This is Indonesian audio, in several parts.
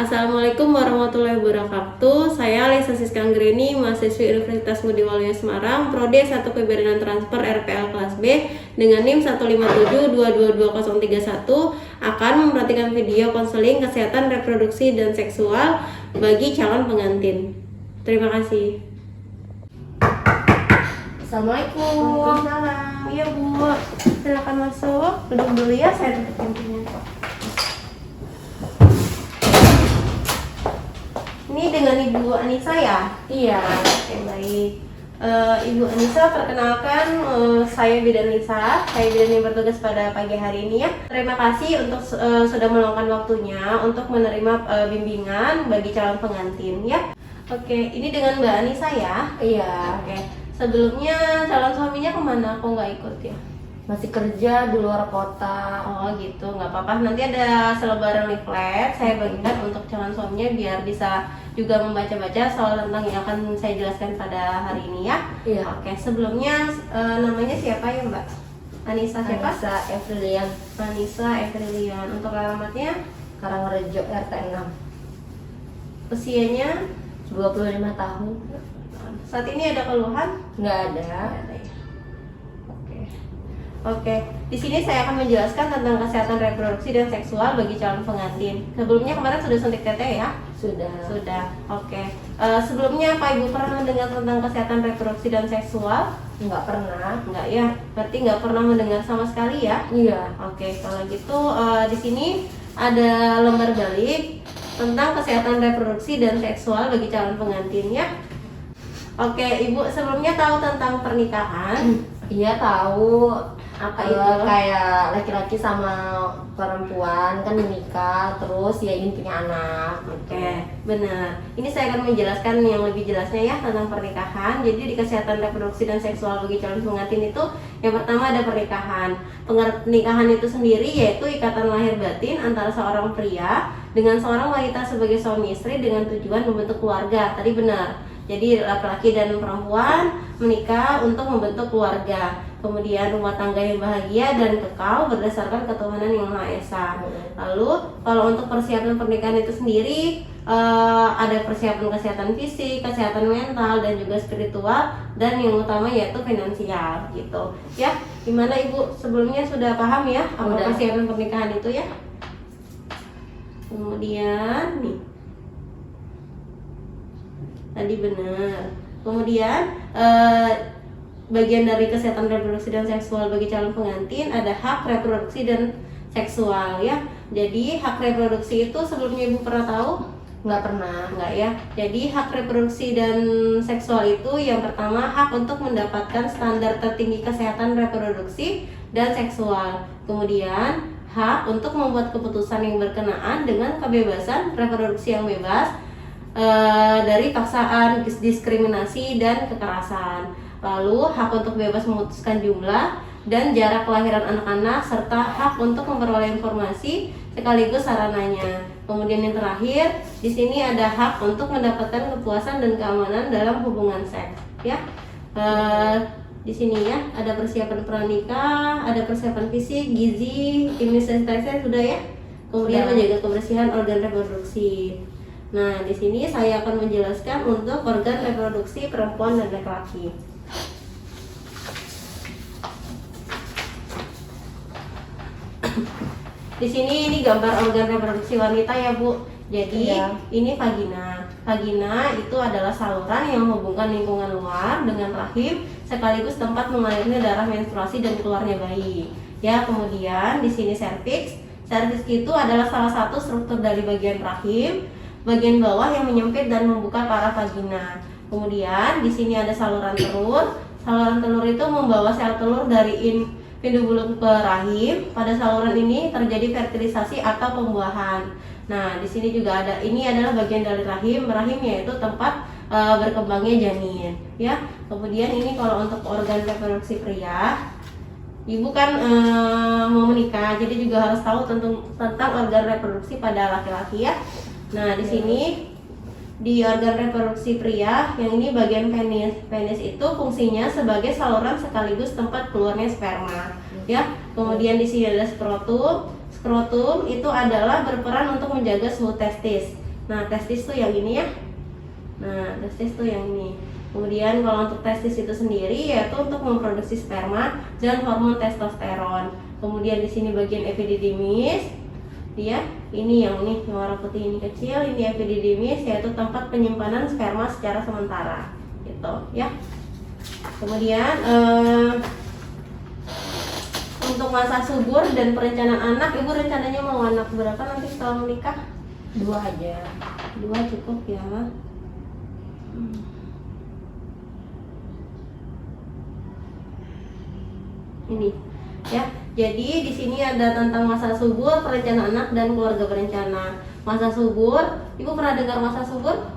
Assalamualaikum warahmatullahi wabarakatuh. Saya Alisa Siska Anggreni, mahasiswi Universitas Ngudi Waluyo Semarang, Prodi S1 Kebiadanan Transfer RPL kelas B dengan NIM 157222031 akan memperhatikan video konseling kesehatan reproduksi dan seksual bagi calon pengantin. Terima kasih. Assalamualaikum. Waalaikumsalam. Iya Bu, silakan masuk. Duduk dulu ya, saya tutup pintunya. Ini dengan Ibu Anissa ya? Iya. Oke, baik. Ibu Anissa, perkenalkan, saya Bidan Lisa. Saya Bidan yang bertugas pada pagi hari ini ya. Terima kasih untuk sudah meluangkan waktunya untuk menerima bimbingan bagi calon pengantin ya. Oke, ini dengan Mbak Anissa ya? Iya. Oke, sebelumnya calon suaminya kemana? Aku nggak ikut ya? Masih kerja di luar kota. Oh gitu, nggak apa-apa. Nanti ada selebaran leaflet saya bagikan untuk calon suaminya biar bisa juga membaca-baca soal tentang yang akan saya jelaskan pada hari ini ya. Iya. Oke, sebelumnya namanya siapa ya Mbak? Anissa siapa? Anissa Evrilian, Anissa Evrilian. Untuk alamatnya, Karangrejo RT 6. usianya 25 tahun. saat ini ada keluhan? Nggak ada. Nggak ada ya. Oke, di sini saya akan menjelaskan tentang kesehatan reproduksi dan seksual bagi calon pengantin. Sebelumnya kemarin sudah suntik teteh ya? Sudah. Sudah. Oke. Sebelumnya apa Ibu pernah mendengar tentang kesehatan reproduksi dan seksual? Nggak pernah. Enggak ya? Berarti nggak pernah mendengar sama sekali ya? Iya. Oke, kalau gitu di sini ada lembar balik tentang kesehatan reproduksi dan seksual bagi calon pengantin ya. Oke, Ibu sebelumnya tahu tentang pernikahan? Iya tahu. Apa itu? Kayak laki-laki sama perempuan kan menikah, terus ya ingin punya anak. Oke, benar. Ini saya akan menjelaskan yang lebih jelasnya ya tentang pernikahan. Jadi di kesehatan reproduksi dan seksual bagi calon pengantin itu yang pertama ada pernikahan. Pernikahan itu sendiri yaitu ikatan lahir batin antara seorang pria dengan seorang wanita sebagai suami istri dengan tujuan membentuk keluarga. Tadi benar. Jadi laki-laki dan perempuan menikah untuk membentuk keluarga, kemudian rumah tangga yang bahagia dan kekal berdasarkan ketuhanan yang Maha Esa. Lalu kalau untuk persiapan pernikahan itu sendiri ada persiapan kesehatan fisik, kesehatan mental dan juga spiritual, dan yang utama yaitu finansial gitu. Ya, gimana Ibu sebelumnya sudah paham ya apa Udah. persiapan pernikahan itu ya? Kemudian nih. Tadi benar. Kemudian bagian dari kesehatan reproduksi dan seksual bagi calon pengantin ada hak reproduksi dan seksual ya. Jadi hak reproduksi itu sebelumnya Ibu pernah tahu? Nggak pernah. Enggak ya. Jadi hak reproduksi dan seksual itu yang pertama hak untuk mendapatkan standar tertinggi kesehatan reproduksi dan seksual. Kemudian hak untuk membuat keputusan yang berkenaan dengan kebebasan reproduksi yang bebas dari paksaan, diskriminasi dan kekerasan. Lalu hak untuk bebas memutuskan jumlah dan jarak kelahiran anak-anak serta hak untuk memperoleh informasi sekaligus sarananya. Kemudian yang terakhir, di sini ada hak untuk mendapatkan kepuasan dan keamanan dalam hubungan seks. Ya, di sini ya ada persiapan pranikah, ada persiapan fisik, gizi, imunisasi sudah ya. Kemudian Sudah. menjaga kebersihan organ reproduksi. Nah, di sini saya akan menjelaskan untuk organ reproduksi perempuan dan laki-laki. Di sini ini gambar organ reproduksi wanita ya Bu. Jadi Iya. ini vagina. Vagina itu adalah saluran yang menghubungkan lingkungan luar dengan rahim sekaligus tempat mengalirnya darah menstruasi dan keluarnya bayi. Ya, kemudian di sini serviks. Serviks itu adalah salah satu struktur dari bagian rahim, bagian bawah yang menyempit dan membuka ke arah vagina. Kemudian di sini ada saluran telur. Saluran telur itu membawa sel telur dari indubulum ke rahim. Pada saluran ini terjadi fertilisasi atau pembuahan. Nah, di sini juga ada, ini adalah bagian dari rahim. Rahim yaitu tempat berkembangnya janin. Ya. Kemudian ini kalau untuk organ reproduksi pria, Ibu kan mau menikah, jadi juga harus tahu tentang organ reproduksi pada laki-laki ya. Nah, di sini di organ reproduksi pria, yang ini bagian penis. Penis itu fungsinya sebagai saluran sekaligus tempat keluarnya sperma. Ya. Kemudian di sini ada skrotum. Skrotum itu adalah berperan untuk menjaga suhu testis. Nah, testis tuh yang ini ya. Nah, testis tuh yang ini. Kemudian kalau untuk testis itu sendiri yaitu untuk memproduksi sperma dan hormon testosteron. Kemudian di sini bagian epididymis, ya. Ini yang warna putih ini kecil, ini epididymis yaitu tempat penyimpanan sperma secara sementara, gitu ya. Kemudian untuk masa subur dan perencanaan anak, ibu rencananya mau anak berapa nanti setelah menikah? 2 aja. 2 cukup ya. Ini ya. Jadi di sini ada tentang masa subur, perencanaan anak dan keluarga berencana. Masa subur, ibu pernah dengar masa subur?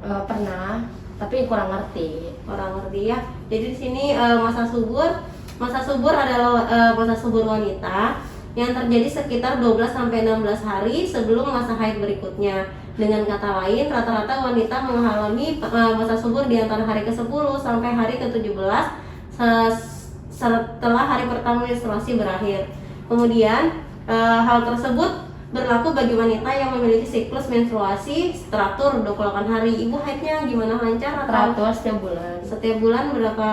Pernah, tapi kurang ngerti. Orang ngerti ya. Jadi di sini masa subur adalah masa subur wanita yang terjadi sekitar 12 sampai 16 hari sebelum masa haid berikutnya. Dengan kata lain, rata-rata wanita mengalami masa subur di antara hari ke-10 sampai hari ke-17 setelah hari pertama menstruasi berakhir. Kemudian hal tersebut berlaku bagi wanita yang memiliki siklus menstruasi teratur 28 hari. Ibu haidnya gimana, lancar atau Teratur setiap bulan. setiap bulan berapa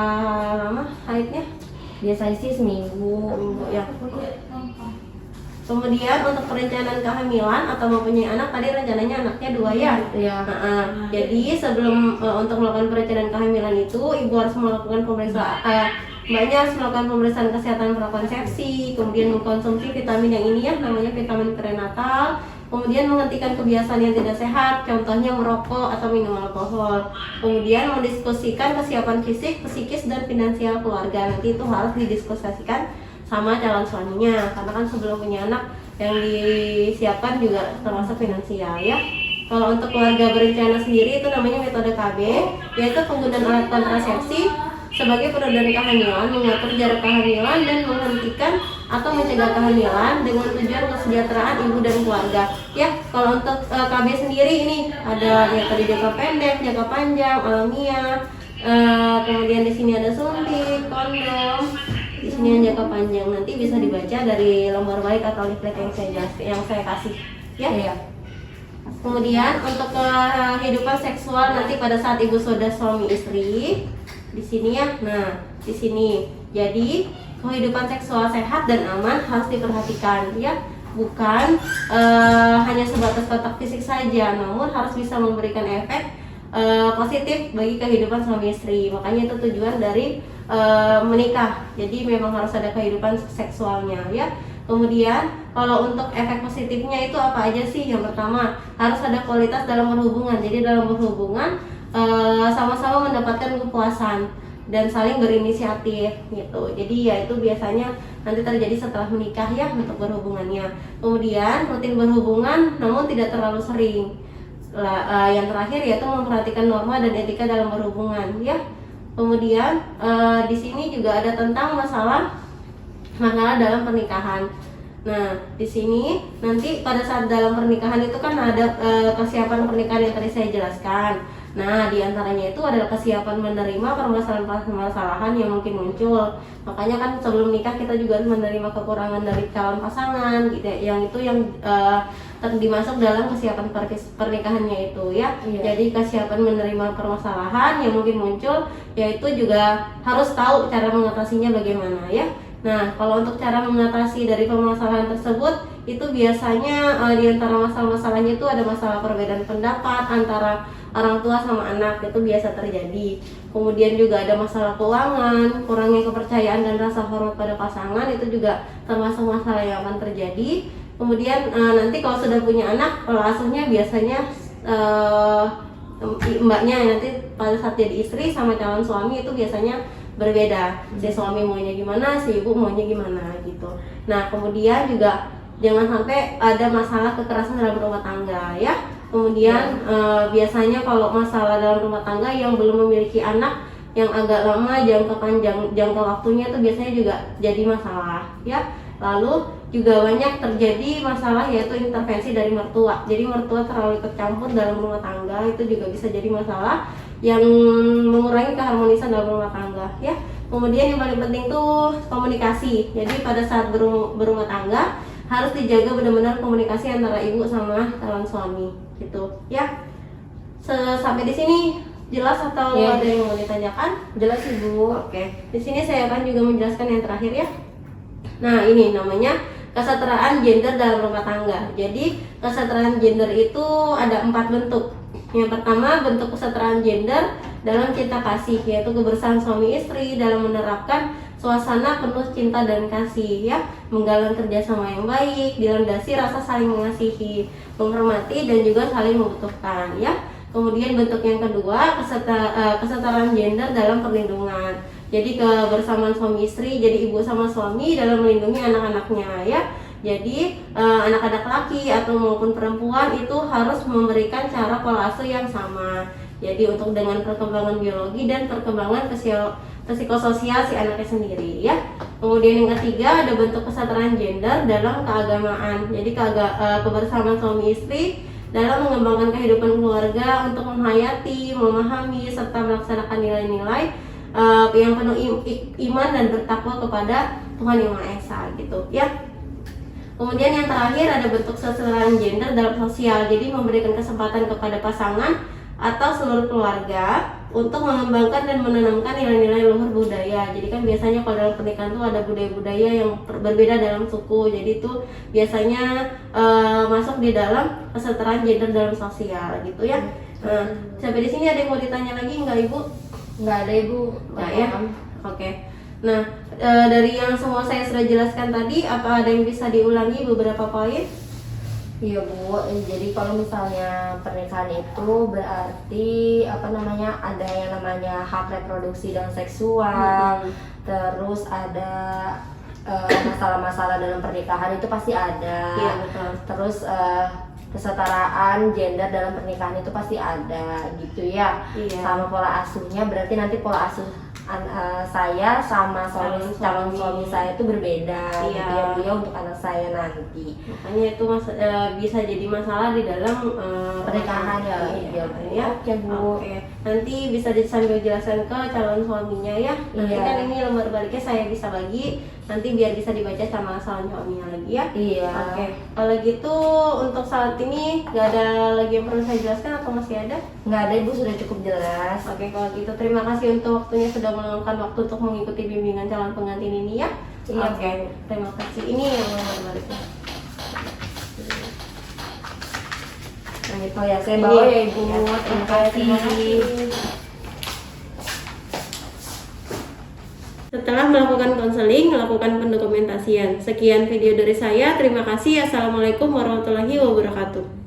lama haidnya? Biasanya sih seminggu. Ya. Kemudian untuk perencanaan kehamilan atau mempunyai anak, tadi rencananya anaknya 2 ya. Iya. Jadi sebelum untuk melakukan perencanaan kehamilan itu, ibu harus melakukan pemeriksaan. Mbaknya harus melakukan pemeriksaan kesehatan prakonsepsi, kemudian mengkonsumsi vitamin yang ini ya, namanya vitamin prenatal. Kemudian menghentikan kebiasaan yang tidak sehat, contohnya merokok atau minum alkohol. Kemudian mendiskusikan kesiapan fisik, psikis, dan finansial keluarga. Nanti itu harus didiskusikan sama calon suaminya, karena kan sebelum punya anak yang disiapkan juga termasuk finansial ya. Kalau untuk keluarga berencana sendiri itu namanya metode KB, yaitu penggunaan alat kontrasepsi sebagai penundaan kehamilan, mengatur jarak kehamilan, dan menghentikan atau mencegah kehamilan dengan tujuan kesejahteraan ibu dan keluarga. Ya, kalau untuk KB sendiri ini ada yang tadi jangka pendek, jangka panjang, alamiah. Kemudian di sini ada suntik, kondom. Di sini yang jangka panjang, nanti bisa dibaca dari lembar baik atau leaflet yang saya kasih. Ya. Iya. Kemudian untuk kehidupan seksual nanti pada saat ibu sudah suami istri. Di sini ya. Nah, di sini. Jadi, kehidupan seksual sehat dan aman harus diperhatikan ya. Bukan hanya sebatas kontak fisik saja, namun harus bisa memberikan efek positif bagi kehidupan suami istri. Makanya itu tujuan dari menikah. Jadi memang harus ada kehidupan seksualnya ya. Kemudian kalau untuk efek positifnya itu apa aja sih? Yang pertama, harus ada kualitas dalam berhubungan. Jadi dalam berhubungan sama-sama mendapatkan kepuasan dan saling berinisiatif gitu. Jadi ya itu biasanya nanti terjadi setelah menikah ya untuk berhubungannya. Kemudian rutin berhubungan namun tidak terlalu sering. Yang terakhir yaitu memperhatikan norma dan etika dalam berhubungan ya. Kemudian di sini juga ada tentang masalah dalam pernikahan. Nah, di sini nanti pada saat dalam pernikahan itu kan ada kesiapan pernikahan yang tadi saya jelaskan. Nah, diantaranya itu adalah kesiapan menerima permasalahan-permasalahan yang mungkin muncul. Makanya kan sebelum nikah kita juga harus menerima kekurangan dari calon pasangan, gitu. Yang itu yang dimasuk dalam kesiapan pernikahannya itu ya. Iya. Jadi kesiapan menerima permasalahan yang mungkin muncul, yaitu juga harus tahu cara mengatasinya bagaimana ya. Nah, kalau untuk cara mengatasi dari permasalahan tersebut, itu biasanya di antara masalah-masalahnya itu ada masalah perbedaan pendapat antara orang tua sama anak, itu biasa terjadi. Kemudian juga ada masalah keuangan, kurangnya kepercayaan dan rasa hormat pada pasangan, itu juga termasuk masalah yang akan terjadi. Kemudian nanti kalau sudah punya anak, pola asuhnya biasanya mbaknya nanti pada saat jadi istri sama calon suami itu biasanya berbeda. Si suami maunya gimana, si ibu maunya gimana gitu. Nah, kemudian juga jangan sampai ada masalah kekerasan dalam rumah tangga ya. Kemudian biasanya kalau masalah dalam rumah tangga yang belum memiliki anak yang agak lama jangka waktunya itu biasanya juga jadi masalah ya. Lalu juga banyak terjadi masalah yaitu intervensi dari mertua. Jadi mertua terlalu ikut campur dalam rumah tangga, itu juga bisa jadi masalah yang mengurangi keharmonisan dalam rumah tangga ya. Kemudian yang paling penting tuh komunikasi. Jadi pada saat berumah tangga harus dijaga benar-benar komunikasi antara ibu sama calon suami gitu ya. Sampai di sini jelas atau Iya. ada yang mau ditanyakan? Jelas Ibu. Oke, di sini saya akan juga menjelaskan yang terakhir ya. Nah, ini namanya kesetaraan gender dalam rumah tangga. Jadi, kesetaraan gender itu ada 4 bentuk. Yang pertama, bentuk kesetaraan gender dalam cinta kasih, yaitu kebersamaan suami istri dalam menerapkan suasana penuh cinta dan kasih ya, menggalang kerjasama yang baik, dilandasi rasa saling mengasihi, menghormati dan juga saling membutuhkan ya. Kemudian bentuk yang kedua, kesetaraan gender dalam perlindungan. Jadi kebersamaan suami istri, jadi ibu sama suami dalam melindungi anak-anaknya ya. Jadi anak-anak laki atau maupun perempuan itu harus memberikan cara pola asuh yang sama. Jadi untuk dengan perkembangan biologi dan perkembangan psikososial si anaknya sendiri ya. Kemudian yang ketiga ada bentuk kesetaraan gender dalam keagamaan. Jadi kebersamaan suami istri dalam mengembangkan kehidupan keluarga untuk menghayati, memahami, serta melaksanakan nilai-nilai yang penuh iman dan bertakwa kepada Tuhan Yang Maha Esa gitu ya. Kemudian yang terakhir ada bentuk kesetaraan gender dalam sosial. Jadi memberikan kesempatan kepada pasangan atau seluruh keluarga untuk mengembangkan dan menanamkan nilai-nilai luhur budaya. Jadi kan biasanya kalau dalam pernikahan tuh ada budaya-budaya yang berbeda dalam suku. Jadi itu biasanya masuk di dalam kesetaraan gender dalam sosial gitu ya. Nah, sampai di sini ada yang mau ditanya lagi nggak Ibu? Nggak ada Ibu. Nggak ya? Oke. Nah, dari yang semua saya sudah jelaskan tadi, apa ada yang bisa diulangi beberapa poin? Iya Bu, jadi kalau misalnya pernikahan itu berarti ada yang namanya hak reproduksi dan seksual, terus ada masalah-masalah dalam pernikahan itu pasti ada. Iya betul. Terus kesetaraan gender dalam pernikahan itu pasti ada gitu ya. Iya. Sama pola asuhnya berarti nanti pola asuh saya sama calon suami saya itu berbeda gitu Iya. ya Bu ya untuk anak saya nanti. Makanya itu bisa jadi masalah di dalam Pernikahan ya. Iya, Iya, ya. Oke Bu. Oke. Nanti bisa sambil jelaskan ke calon suaminya ya. Nanti Iya. kan ini lembar baliknya saya bisa bagi. Nanti biar bisa dibaca sama calon suaminya lagi ya. Iya. Oke. Kalau gitu untuk saat ini nggak ada lagi yang perlu saya jelaskan atau masih ada? Nggak ada Ibu, sudah cukup jelas. Oke, kalau gitu terima kasih untuk waktunya sudah meluangkan waktu untuk mengikuti bimbingan calon pengantin ini ya. Iya, Oke, Bu. terima kasih. Ini yang nomor baliknya. Nah itu ya saya bawa ya Ibu. Ya, Terima kasih. Setelah melakukan konseling, melakukan pendokumentasian. Sekian video dari saya. Terima kasih. Assalamualaikum warahmatullahi wabarakatuh.